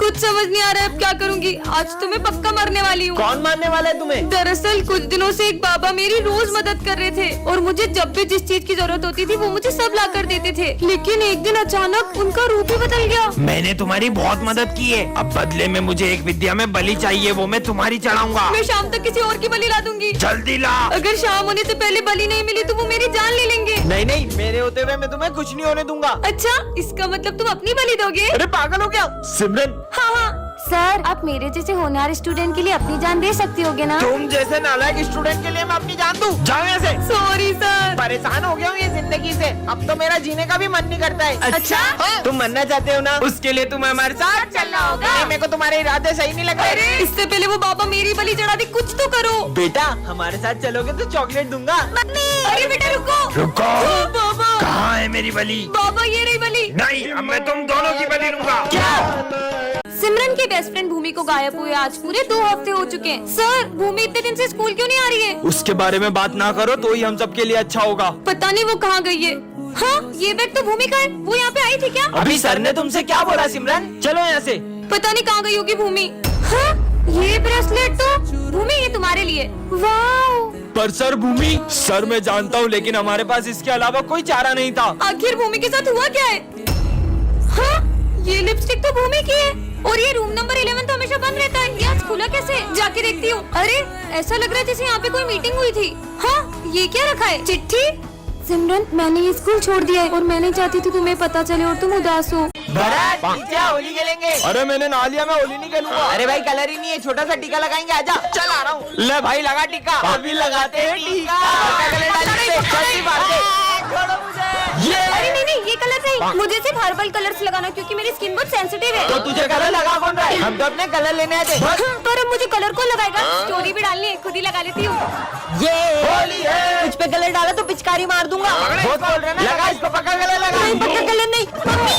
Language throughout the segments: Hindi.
कुछ समझ नहीं आ रहा है अब क्या करूँगी। आज तो मैं पक्का मरने वाली हूँ। कौन मारने वाला है तुम्हें? दरअसल कुछ दिनों से एक बाबा मेरी रोज मदद कर रहे थे और मुझे जब भी जिस चीज की जरूरत होती थी वो मुझे सब ला कर देते थे, लेकिन एक दिन अचानक उनका रूप ही बदल गया। मैंने तुम्हारी बहुत मदद की है, अब बदले में मुझे एक विद्या में बलि चाहिए, वो मैं तुम्हारी चढ़ाऊंगा। मैं शाम तक किसी और की बलि ला दूंगी। जल्दी ला। अगर शाम होने से पहले बलि नहीं मिली तो वो मेरी जान ले लेंगे। नहीं नहीं, मेरे होते हुए मैं तुम्हें कुछ नहीं होने दूंगा। अच्छा, इसका मतलब तुम अपनी बलि दोगे? अरे पागल हो क्या सिमरन? हाँ हाँ सर, आप मेरे जैसे होनहार स्टूडेंट के लिए अपनी जान दे सकती होगे ना? तुम जैसे नालायक स्टूडेंट के लिए मैं अपनी जान दूं? जाओ यहाँ से। Sorry sir. परेशान हो गया हूँ ये जिंदगी से, अब तो मेरा जीने का भी मन नहीं करता है। अच्छा? हाँ? तुम मरना चाहते हो ना, उसके लिए तुम्हें हमारे साथ चलना होगा। नहीं, मेरे को तुम्हारे इरादे सही नहीं लग अरे रहे। इससे पहले वो बाबा मेरी बलि चढ़ा दी, कुछ तो करो। बेटा हमारे साथ चलोगे तो चॉकलेट दूंगा। अरे बेटा रुको। रुको। ओ, बाबा कहाँ है मेरी बलि? बाबा ये रही बलि। नहीं, अब मैं तुम दोनों की बलि लूंगा। सिमरन के बेस्ट फ्रेंड भूमि को गायब हुए आज पूरे 2 हफ्ते हो चुके हैं। सर, भूमि इतने दिन से स्कूल क्यों नहीं आ रही है? उसके बारे में बात ना करो तो ही हम सबके लिए अच्छा होगा। पता नहीं वो कहाँ गई है। हाँ, ये बैग तो भूमि का है। वो यहाँ पे आई थी क्या? अभी सर ने तुमसे क्या बोला सिमरन? चलो यहाँ से। पता नहीं कहाँ गई होगी भूमि। हाँ, ये ब्रेसलेट तो भूमि, ये तुम्हारे लिए। वाह। पर सर भूमि, सर मैं जानता हूँ लेकिन हमारे पास इसके अलावा कोई चारा नहीं था। आखिर भूमि के साथ हुआ क्या है? हाँ, ये लिपस्टिक तो भूमि की है और ये रूम नंबर 11 तो हमेशा बंद रहता है। ये आज खुला कैसे? जाके देखती हूँ। अरे ऐसा लग रहा है जैसे यहाँ पे कोई मीटिंग हुई थी। हाँ, ये क्या रखा है? चिट्ठी। सिमरन, मैंने ये स्कूल छोड़ दिया है और मैं नहीं चाहती थी तुम्हें पता चले और तुम उदास हो। भरत, नीचे होली खेलेंगे। अरे मैंने ना लिया, मैं होली नहीं खेलूंगा। अरे भाई कलर ही नहीं है, छोटा सा टीका लगाएंगे, आजा। चल आ रहा हूँ। ले भाई लगा टीका। अभी लगाते हैं टीका। अरे नहीं नहीं, ये कलर नहीं, मुझे सिर्फ हर्बल कलर्स लगाना क्योंकि मेरी स्किन बहुत सेंसिटिव है। तो तुझे कलर लगा कौन रहा है? हम तो अपने कलर लेने आए थे। पर अब मुझे कलर कौन लगाएगा? स्टोरी भी डालनी है, खुद ही लगा लेती हूँ। ये होली है। कुछ पे कलर डाला तो पिचकारी मार दूंगा। बहुत बोल रहे हैं ना। लगा इसको, पक्का कलर लगा। नहीं, पक्का कलर नहीं। मम्मी,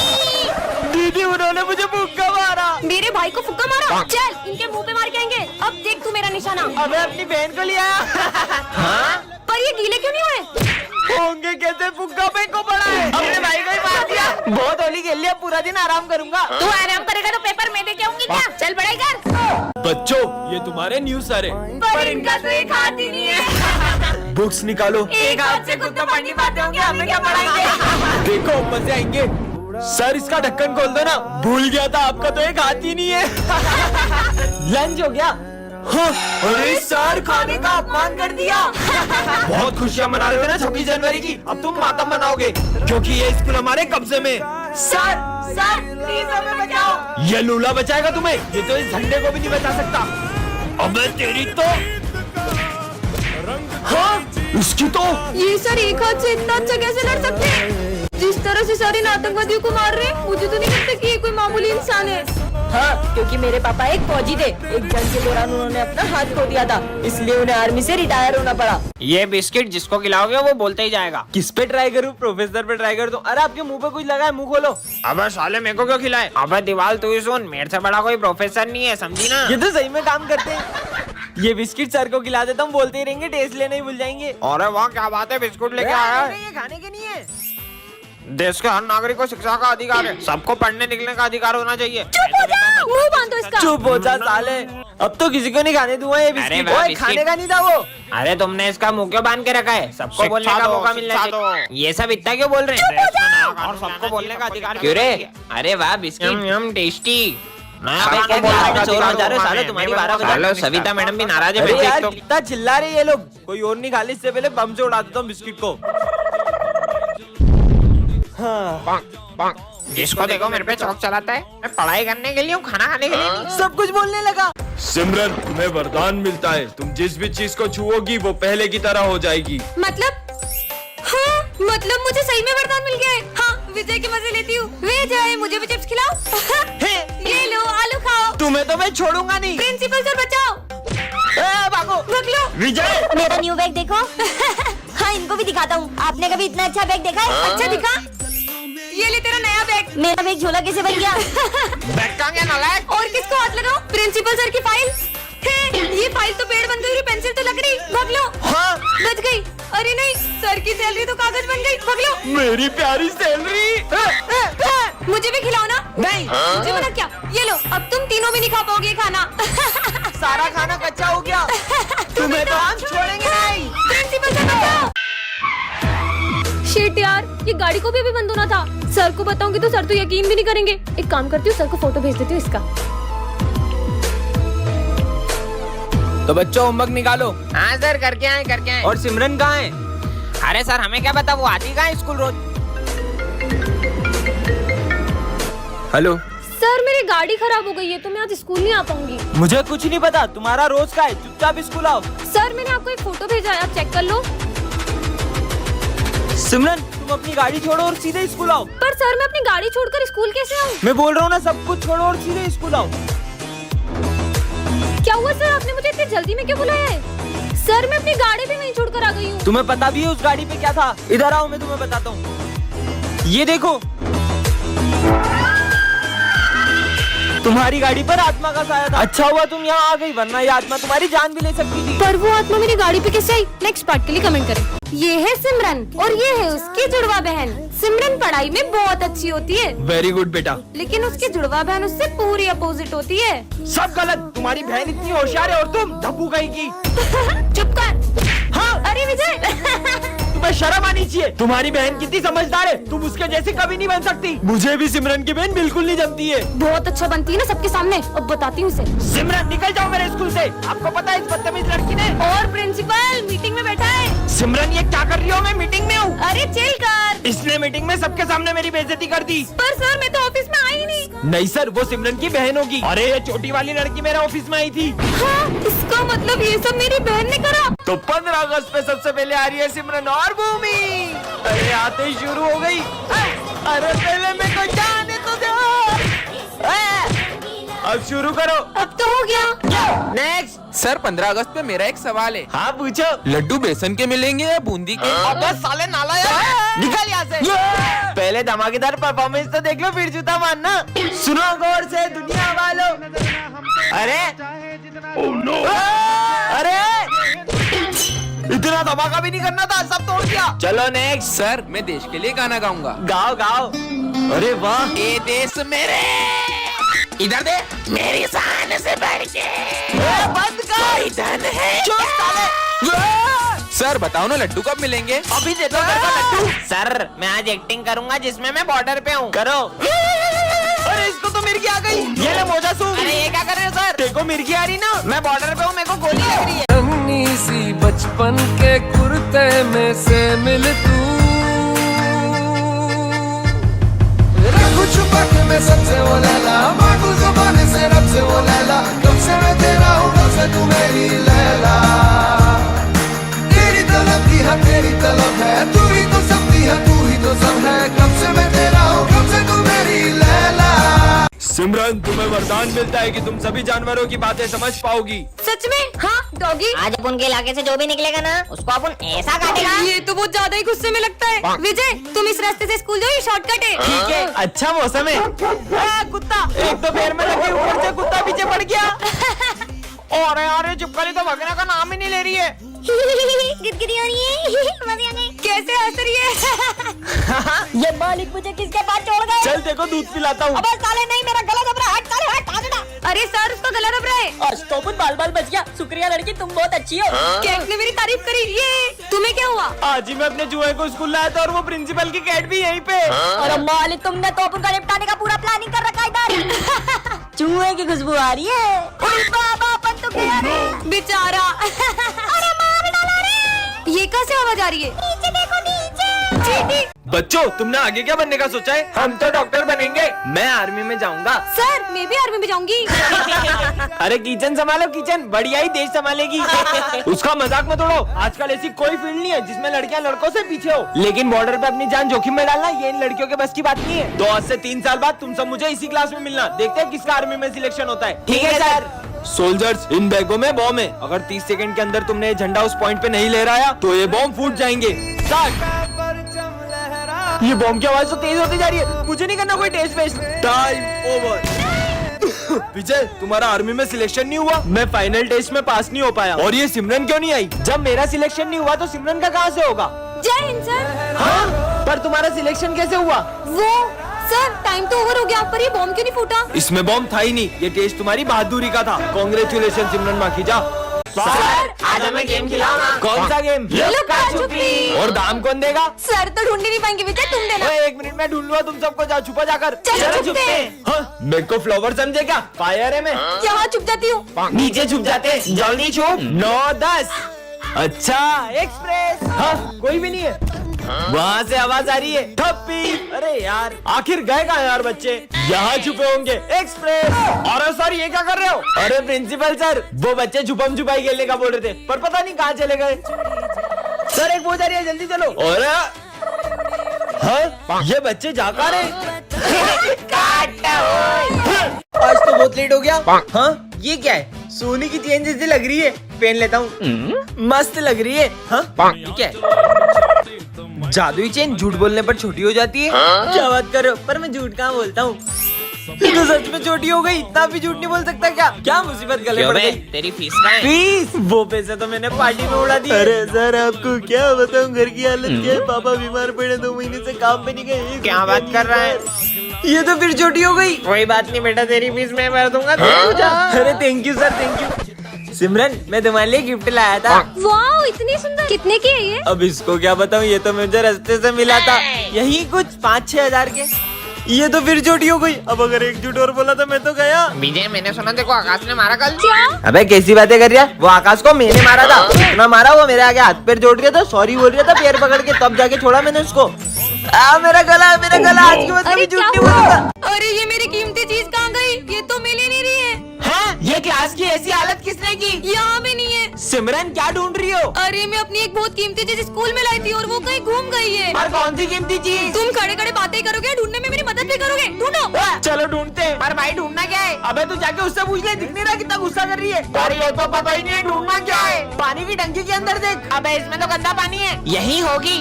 दीदी उन्होंने मुझे मुक्का मारा। मेरे भाई को फुक्का मारा। चल इनके मुंह पे मार के आएंगे। अब देख तू मेरा निशाना। अबे अपनी बहन को लिया। हाँ? पर ये गीले क्यों नहीं हुए? होंगे कैसे, फुग्गा पे को पड़ा है। अपने भाई को ही मार दिया। बहुत होली खेल लिया, पूरा दिन आराम करूंगा। तू आराम करेगा तो पेपर मैं देके आऊंगी क्या? चल पढ़ाई कर। बच्चों ये तुम्हारे न्यूज़ सर है। पर इनका तो एक हाथ ही नहीं है। बुक्स निकालो। एक हाथ से खुद तो पढ़ नहीं पाते होंगे, हमें क्या पढ़ाएंगे? देखो मजे आएंगे। सर इसका ढक्कन खोल दो ना। भूल गया था आपका तो एक हाथ ही नहीं है। लंच हो गया। हाँ, अरे सर खाने का अपमान कर दिया। बहुत खुशियाँ मना रहे थे ना 26 जनवरी की, अब तुम मातम मनाओगे क्योंकि ये स्कूल हमारे कब्जे में। सर सर प्लीज हमें बचाओ। ये लूला बचाएगा तुम्हें, ये तो इस झंडे को भी नहीं बचा सकता। अबे तेरी तो। हाँ, इसकी तो। ये सर एक हाथ से इतना अच्छा कैसे लड़ सकते हैं? जिस तरह से सर इन आतंकवादियों को मार रहे हैं, मुझे तो नहीं लगता कि ये कोई मामूली इंसान है। हाँ, क्योंकि मेरे पापा एक फौजी थे। एक जंग के दौरान उन्होंने अपना हाथ खो दिया था, इसलिए उन्हें आर्मी से रिटायर होना पड़ा। ये बिस्किट जिसको खिलाओगे वो बोलते ही जाएगा। किस पे ट्राई करूँ? प्रोफेसर पे ट्राई कर दो। अरे आपके मुंह पे कुछ लगा है, मुंह खोलो। अबे साले मेरे को क्यों खिलाए? अबे दीवाल तू ही सुन, मेरे से बड़ा कोई प्रोफेसर नहीं है, समझी ना? ये तो सही में काम करते हैं। ये बिस्किट सर को खिला देता हूँ, बोलते ही रहेंगे, टेस्ट लेने ही भूल जाएंगे। अरे वाह क्या बात है, बिस्कुट लेके आया है। ये खाने के नहीं है। देश के हर नागरिक को शिक्षा का अधिकार है, सबको पढ़ने निकलने का अधिकार होना चाहिए। चुप हो जा, मुंह बांधो इसका। चुप हो जा साले, अब तो किसी को नहीं खाने दूंगा ये बिस्किट। वाह, ओए, बिस्किट। खाने का नहीं था वो। अरे तुमने इसका मुंह क्यों बांध के रखा है? सबको शिक्षा बोलने का दो, मौका मिलना शिक्षा चाहिए। ये सब इतना क्यों बोल रहे हैं? और सबको बोलने का अधिकार क्यों रे? अरे वाह biscuit tasty. Hello Savita madam भी नाराज है। अरे मैं यार देख तो- कितना चिल्ला रहे ये लोग, कोई और नहीं खा ले, इससे पहले बम से उड़ा देता हूँ बिस्किट को। हाँ, जिसको देखो मेरे पे चौक चलाता है। मैं पढ़ाई करने के लिए हूँ, खाना खाने के लिए नहीं। सब कुछ बोलने लगा। सिमरन तुम्हें वरदान मिलता है, तुम जिस भी चीज को छुओगी वो पहले की तरह हो जाएगी। मतलब? हाँ, मतलब मुझे सही में वरदान मिल गया है। हाँ, विजय के मजे लेती हूँ। विजय मुझे भी चिप्स खिलाओ। ये लो आलू खाओ। तुम्हें तो मैं छोड़ूंगा नहीं। प्रिंसिपल सर बचाओ। भागो भाग लो। विजय मेरा न्यू बैग देखो। हाँ, इनको भी दिखाता हूँ। आपने कभी इतना अच्छा बैग देखा है? अच्छा दिखा, ये ले तेरा नया बैग। मेरा बैग झोला कैसे बन गया? बैठ कहाँ गया नालायक? और किसको हाथ लगाओ? प्रिंसिपल सर की फाइल। ये फाइल तो पेड़ बन गई, पेंसिल तो लकड़ी। भाग लो। हाँ, बच गई। अरे नहीं, सर की सैलरी तो कागज बन गई। भाग लो। मेरी प्यारी सैलरी। मुझे भी खिलाओ ना। नहीं। मुझे मना क्या? ये लो, अब तुम दोनों भी नहीं खा पाओगे खाना। सारा खाना कच्चा हो गया। तुम्हें तो हम छोड़ेंगे नहीं। प्रिंसिपल से बचाओ। शिट यार, ये गाड़ी को भी अभी बंद होना था। सर को बताऊंगी तो सर तो यकीन भी नहीं करेंगे। एक काम करती हूँ, सर को फोटो भेज देती हूँ इसका। तो बच्चों होमवर्क निकालो। हाँ सर, करके आए। और सिमरन कहाँ है? अरे सर, हमें क्या पता, वो आती कहाँ है स्कूल रोज। हेलो सर, मेरी गाड़ी खराब हो गई है तो मैं आज स्कूल नहीं आ पाऊंगी। मुझे कुछ नहीं पता, तुम्हारा रोज का है, चुपचाप स्कूल आओ। सर, मैंने आपको एक फोटो भेजा है, आप चेक कर लो। सिमरन, तुम अपनी गाड़ी छोड़ो और सीधे स्कूल आओ। पर सर, मैं अपनी गाड़ी छोड़कर स्कूल कैसे आऊँ? मैं बोल रहा हूँ ना, सब कुछ छोड़ो और सीधे स्कूल आओ। क्या हुआ सर, आपने मुझे इतनी जल्दी में क्यों बुलाया है? सर, मैं अपनी गाड़ी भी वहीं छोड़कर आ गई हूँ। तुम्हें पता भी है उस गाड़ी पे क्या था? इधर आओ, मैं तुम्हें बताता हूँ। ये देखो, तुम्हारी गाड़ी पर आत्मा का साया था। अच्छा हुआ तुम यहाँ आ गई, वरना ये आत्मा तुम्हारी जान भी ले सकती थी। पर वो आत्मा मेरी गाड़ी पे कैसे आई? नेक्स्ट पार्ट के लिए कमेंट करें। ये है सिमरन और ये है उसकी जुड़वा बहन। सिमरन पढ़ाई में बहुत अच्छी होती है, वेरी गुड बेटा। लेकिन उसकी जुड़वा बहन उससे पूरी अपोजिट होती है। सब गलत, तुम्हारी बहन इतनी होशियार है और तुम धब्बू गई की। चुप कर। हाँ, अरे विजय, तुम्हें शर्म आनी चाहिए। तुम्हारी बहन कितनी समझदार है, तुम उसके जैसे कभी नहीं बन सकती। मुझे भी सिमरन की बहन बिल्कुल नहीं जमती है। बहुत अच्छा बनती है ना सबके सामने। अब बताती हूँ उसे। सिमरन, निकल जाओ मेरे स्कूल से। आपको पता है इस बदतमीज लड़की ने। और प्रिंसिपल मीटिंग में बैठा है। सिमरन, ये क्या कर रही हो? मैं मीटिंग में हूँ। अरे चिल कर। इसने मीटिंग में सबके सामने मेरी बेइज्जती कर दी। पर सर, मैं तो ऑफिस में आई नहीं। नहीं सर, वो सिमरन की बहन होगी। अरे ये छोटी वाली लड़की मेरे ऑफिस में आई थी। हाँ, इसका मतलब ये सब मेरी बहन ने करा। तो 15 अगस्त पे सबसे पहले आ रही है सिमरन और भूमि। अरे आते ही शुरू हो गई। अरे पहले मेरे को जाने तो दो। अब शुरू करो। अब तो हो गया। नेक्स्ट। सर 15 अगस्त पे मेरा एक सवाल है। हाँ पूछो। लड्डू बेसन के मिलेंगे या बूंदी के? अबे साले नालायक, निकल यहाँ से। पहले धमाकेदार परफॉर्मेंस तो देख लो, फिर जूता मारना। सुनो गौर से दुनिया वालों। अरे अरे इतना धमाका भी नहीं करना था, सब तोड़ दिया। चलो नेक्स्ट। सर मैं देश के लिए गाना गाऊंगा। गाओ गाओ। अरे वाह। ए देश मेरे, इधर दे, मेरी शान से बढ़ के बंद कर। धन है। चुप साले। सर बताओ ना, लड्डू कब मिलेंगे? अभी दे दो मेरे को लड्डू। सर, मैं आज एक्टिंग करूंगा जिसमें मैं बॉर्डर पे हूँ। करो। अरे इसको तो मिर्गी आ गई। ये ले मोजा सूख। अरे ये क्या कर रहे हो सर? देखो मिर्गी आ रही ना। मैं बॉर्डर पे हूँ, मेरे को गोली लग रही है। नन्ही सी बचपन के कुर्ते में से मिल तू, रखूं छुपा के मैं सबसे वो लैला, मांगू ज़ुबान से रब से वो लैला, कब से मैं तेरा हूँ, कब से तू मेरी लैला, तेरी तलब की है, तेरी तलब है, तू ही तो सब दी है, तू ही तो सब है, कब से मैं तेरा हूँ, कब से तू मेरी लैला। सिमरन, तुम्हें वरदान मिलता है कि तुम सभी जानवरों की बातें समझ पाओगी। सच में? हाँ डॉगी। आज अपन के इलाके से जो भी निकलेगा ना, उसको अपन ऐसा काटेगा। ये तो बहुत ज्यादा ही गुस्से में लगता है। विजय, तुम इस रास्ते से स्कूल जाओ, ये शॉर्टकट है। ठीक है, अच्छा मौसम है। कुत्ता एक तो पैर में लगे, ऊपर से कुत्ता पीछे पड़ गया। और यार चुपकली तो भगने का नाम ही नहीं ले रही है। गिदगिदी हो रही है, मजे आ गए। कैसे हंस रही है? ये मालिक मुझे किसके पास छोड़ गए? चल देखो, दूध पिलाता हूँ। अबे साले नहीं, मेरा गला दब रहा है, हट साले हट, आ जाना। अरे सर, उसका गला दब रहा है। आज तो अपन बाल बाल बच गया। शुक्रिया लड़की, तुम बहुत अच्छी हो। कैट ने मेरी तारीफ करी। ये तुम्हें क्या हुआ? आज ही मैं अपने जुए को स्कूल लाया था और वो प्रिंसिपल की कैट भी यहीं पे। और मालिक, तुमने तो अपन का निपटाने का पूरा प्लानिंग कर रखा है इधर। चूहे की खुशबू आ रही है। ओए बाबा, अपन तो गया रे। बेचारा। अरे मार डाला रे। ये कैसे आवाज आ रही है? नीचे देखो, नीचे। चींटी। बच्चों, तुमने आगे क्या बनने का सोचा है? हम तो डॉक्टर बनेंगे। मैं आर्मी में जाऊंगा। सर, मैं भी आर्मी में जाऊंगी। अरे किचन संभालो, किचन बढ़िया ही देश संभालेगी। उसका मजाक मत उड़ाओ। आजकल ऐसी कोई फील्ड नहीं है जिसमें लड़कियां लड़कों से पीछे हो, लेकिन बॉर्डर पे अपनी जान जोखिम में डालना ये इन लड़कियों के बस की बात नहीं है। तो आज से 3 साल बाद तुम सब मुझे इसी क्लास में मिलना। देखते हैं किसका आर्मी में सिलेक्शन होता है। ठीक है सर। सोल्जर्स, इन बैगों में बॉम्ब है। अगर 30 सेकंड के अंदर तुमने ये झंडा उस पॉइंट पे नहीं लहराया तो ये बॉम्ब फूट जाएंगे। स्टार्ट। ये बॉम्ब की आवाज तो तेज होती जा रही है। मुझे नहीं करना कोई टेस्ट वेस्ट। Time over. विजय, तुम्हारा आर्मी में सिलेक्शन नहीं हुआ। मैं फाइनल टेस्ट में पास नहीं हो पाया। और ये सिमरन क्यों नहीं आई? जब मेरा सिलेक्शन नहीं हुआ तो सिमरन का कहाँ से होगा? जय हिंद सर। हाँ, पर तुम्हारा सिलेक्शन कैसे हुआ? वो सर टाइम तो ओवर हो गया, पर ये बॉम्ब क्यों नहीं फूटा? इसमें बॉम्ब था ही नहीं, ये टेस्ट तुम्हारी बहादुरी का था। कांग्रेचुलेशन सिमरन माखीजा। आज हमें गेम खिलाओ ना। कौन सा गेम? लुका छुपी। और दाम कौन देगा? सर तो ढूंढ नहीं पाएंगे विजय, तुम देना। ओए, 1 मिनट में ढूंढ लूंगा, तुम सबको जाओ छुपा जाकर। चलो छुपते हैं। हाँ, मेरे को फ्लावर समझे क्या? फायर है मैं। यहाँ छुप जाती हूँ। नीचे छुप जाते, जल्दी छुप। 9-10। अच्छा एक्सप्रेस। हाँ, कोई भी नहीं है। वहाँ से आवाज आ रही है, ठप्पी। अरे यार, आखिर गए कहाँ यार बच्चे? यहाँ छुपे होंगे। एक्सप्रेस। अरे सर, ये क्या कर रहे हो? अरे प्रिंसिपल सर, वो बच्चे छुपम छुपाई खेलने का बोल रहे थे, पर पता नहीं कहाँ चले गए। सर एक बोझ आ रही है, जल्दी चलो। और हाँ, ये बच्चे जा कहाँ रहे? आज तो बहुत लेट हो गया। हाँ, ये क्या है? सोने की चेन जैसी लग रही है, पहन लेता हूँ। मस्त लग रही है। हाँ, ये क्या है? जादुई चेन झूठ बोलने पर छोटी हो जाती है। क्या बात कर रहे हो? पर मैं झूठ कहाँ बोलता हूँ? तो सच में छोटी हो गई, तब भी झूठ नहीं बोल सकता क्या? क्या मुसीबत गले पड़ गई? तेरी फीस का है? फीस? वो पैसे तो मैंने पार्टी में उड़ा दिए। अरे सर, आपको क्या बताऊं, घर की हालत क्या है। पापा बीमार पड़े, 2 महीने से काम पे नहीं गए। क्या बात कर रहा है? ये तो फिर छोटी हो गई। कोई बात नहीं बेटा, तेरी फीस मैं भर दूंगा। अरे thank you sir, thank you. Simran, मैं तुम्हारे लिए गिफ्ट लाया था। वाह, इतनी सुंदर। कितने की है ये? अब इसको क्या बताऊं, ये तो मुझे रास्ते से मिला था। यही कुछ 5-6 हजार के। ये तो फिर छोटी हो गई। अब अगर एक झूठ और बोला तो मैं तो गया। विजय, मैंने सुना देखो आकाश ने मारा कल। क्या? अबे कैसी बातें कर रहा है? वो आकाश को मैंने मारा था। इतना मारा, वो मेरे आगे हाथ पैर जोड़ रहा था, सॉरी बोल रहा था पैर पकड़ के, तब जाके छोड़ा मैंने उसको। मेरा गला, मेरा गला। आज के बाद अरे कभी झूठ क्या नहीं हुआ? बोलूंगा। अरे ये मेरी कीमती चीज कहाँ गई? ये तो मिल ही नहीं रही है। ये क्लास की ऐसी हालत किसने की? यहाँ भी नहीं है। सिमरन, क्या ढूंढ रही हो? अरे मैं अपनी एक बहुत कीमती चीज स्कूल में लाई थी और वो कहीं घूम गई है। और कौन सी कीमती चीज? तुम खड़े खड़े बातें करोगे, ढूंढने में मेरी मदद भी करोगे। ढूंढो। चलो ढूंढते हैं। पर भाई ढूंढना क्या है? अबे तू जाके उससे पूछ ले, दिख नहीं रहा कितना गुस्सा कर रही है। अरे ये तो पता ही नहीं ढूंढना क्या है। पानी की टंकी के अंदर देख। अबे इसमें तो गंदा पानी है। यही होगी।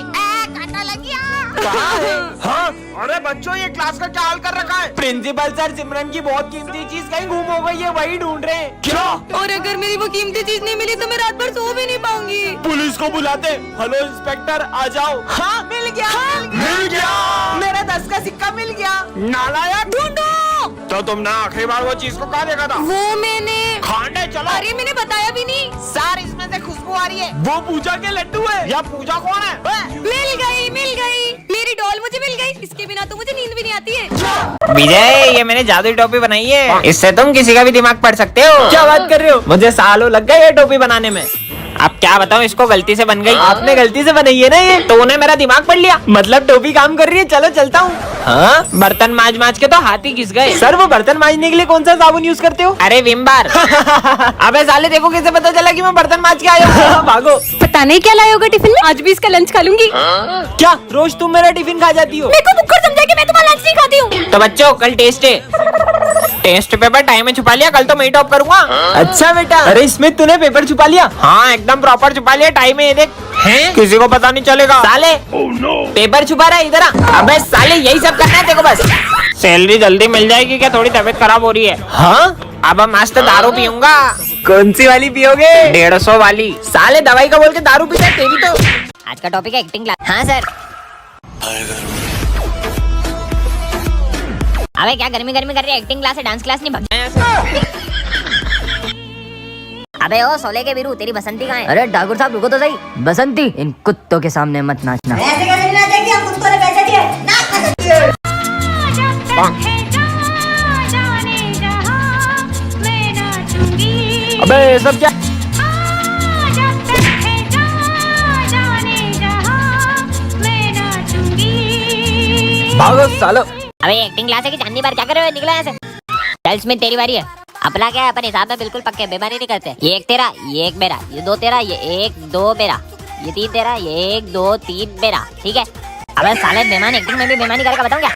कांटा लग गया। कहाँ है? हाँ, अरे बच्चों, ये क्लास का क्या हाल कर रखा है? प्रिंसिपल सर, सिमरन की बहुत कीमती चीज कहीं गुम हो गई है, वही ढूंढ रहे हैं। क्या? और अगर मेरी वो कीमती चीज नहीं मिली तो मैं रात भर सो भी नहीं पाऊंगी। पुलिस को बुलाते। हेलो इंस्पेक्टर, आ जाओ। हाँ, मिल गया। मिल गया। मेरा 10 का सिक्का मिल गया। नालायक। ढूंढो। तो तुमने आखिरी बार वो चीज को कहाँ देखा था? वो मैंने खाने चलो। अरे मैंने बताया भी नहीं। सर, इसमें से खुशबू आ रही है। वो पूजा के लड्डू है। या पूजा कौन है? मिल गई, मिल गई। मेरी डॉल मुझे मिल गई। इसके बिना तो मुझे नींद भी नहीं आती है। विजय, ये मैंने जादुई टोपी बनाई है, इससे तुम किसी का भी दिमाग पढ़ सकते हो। क्या बात कर रहे हो? मुझे सालों लग गए ये टोपी बनाने में। अब क्या बताऊं, इसको गलती से बन गई। आपने गलती से बनाई है ना ये? तो उन्हें मेरा दिमाग पढ़ लिया। मतलब टोपी काम कर रही है। चलो चलता हूँ। हाँ, बर्तन माज माज के तो हाथ ही घिस गए। सर, वो बर्तन मांजने के लिए कौन सा साबुन यूज करते हो? अरे विम बार। अबे साले, देखो कैसे पता चला कि मैं बर्तन माज के आया हूँ। भागो। पता नहीं क्या लाए होगा टिफिन में। आज भी इसका लंच खा लूंगी। क्या रोज तुम मेरा टिफिन खा जाती हो? मेरे को बुक्कर समझा कि मैं तुम्हारा लंच नहीं खाती हूँ। तो बच्चों, कल टेस्ट है। टेस्ट पेपर टाइम में छुपा लिया, कल तो मैं ही टॉप करूंगा। अच्छा बेटा। अरे इसमें तूने पेपर छुपा लिया? हाँ, एकदम प्रॉपर छुपा लिया टाइम में। ये देख, हैं? किसी को पता नहीं चलेगा। साले, पेपर छुपा रहा है इधर आ। अबे साले, यही सब करना है तेरे को बस। सैलरी जल्दी मिल जाएगी क्या? थोड़ी तबीयत खराब हो रही है। हाँ, अब मस्त दारू पीऊंगा। कौन सी वाली पियोगे? 150 वाली। साले, दवाई का बोल के दारू पीता तेरी तो। आज का टॉपिक है एक्टिंग क्लास। हाँ सर। अबे क्या गर्मी गर्मी कर रही है? एक्टिंग क्लास है, डांस क्लास नहीं। अबे ओ सोले के बीरू, तेरी बसंती कहाँ है? अरे ठाकुर साहब रुको तो सही। बसंती, इन कुत्तों के सामने मत नाचना। ऐसे कैसे नाचेगी? हम कुत्तों ने पैसे दिए। नाच। अबे ये सब क्या? भागो सालो। अबे एक्टिंग क्लास है कि चांदनी बार क्या कर रहे हो? निकला यहाँ से। चल स्मिथ, तेरी बारी है। अपना क्या है, अपन हिसाब में बिल्कुल पक्के, बेईमानी नहीं करते। ये 1 तेरा, ये 1 मेरा, ये 2 तेरा, ये 1 2 मेरा, ये 3 तेरा, ये 1 2 3 मेरा। ठीक है? अबे साले, बेईमान एक्टिंग में भी बेईमानी करके बताऊं क्या?